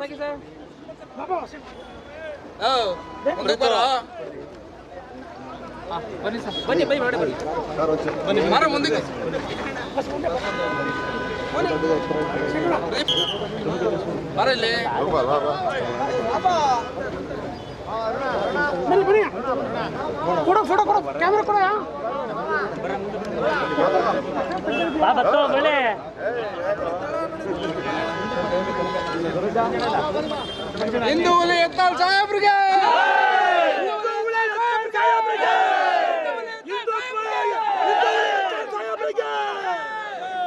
ಸಾಕಿ ಸರ್ ಬನ್ನಿ ಸರ್ ಬನ್ನಿ ಬೈ ಮಾಡಿ ಬನ್ನಿ ಮಾರ ಮುಂದಕ್ಕೆ ಬಾರ ಇಲ್ಲಿ ಕೊಡೋ ಫೋಟೋ ಕೊಡೋ ಕ್ಯಾಮೆರಾ ಕೊಡೋ ಬತ್ತೋ ಬಳೆ ಹಿಂದೂ ಹುಲಿ ಎತ್ತಾಳ್ ಸಾಹೇಬ್ರಿಗೆ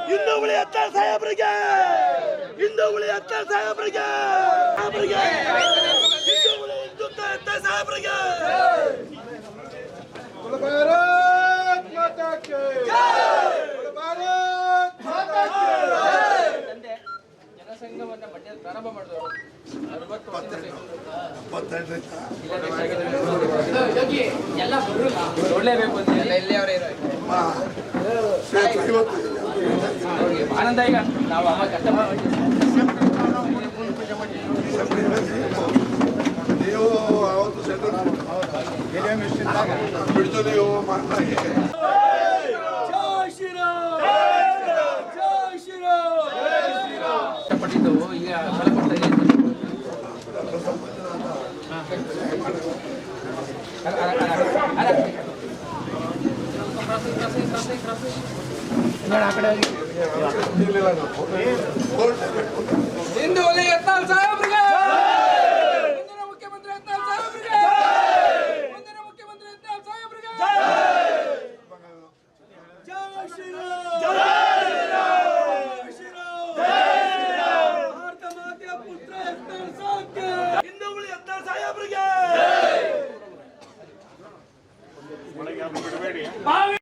ಹಿಂದೂ ಹುಲಿ ಎತ್ತಾಳ್ ಸಾಹೇಬ್ರಿಗೆ ಹಿಂದೂ ಹುಲಿ ಎತ್ತಾಳ್ ಸಾಹೇಬ್ರಿಗೆ ಭಾರತ್ ಮಾತಾ ಕಿ ಭಾರತ್ ಮಾತಾ ಕಿ ಜನಸಂಘವನ್ನ ಮಂಡ್ಯದಲ್ಲಿ ಪ್ರಾರಂಭ ಮಾಡಿದವರು 60 ಎಲ್ಲ ನೋಡ್ಲೇಬೇಕು ಅಂತ ಎಲ್ಲ ಇಲ್ಲಿ ಅವರೇ ಇರೋ ಆನಂದ ಈಗ ನಾವು ಅಮ್ಮ ಕಷ್ಟ ನೀವು ಅವತ್ತು ಬಿಡ್ತು ನೀವು ಕಷ್ಟಪಟ್ಟಿದ್ದವು ಈಗ ಫಲ ಕೊಡ್ತಾ ಇದೆ ಹಿಂದೂ ಹುಲಿ ಎತ್ತಾಳ್ ಸಾಹೇಬ್ರಿಗೆ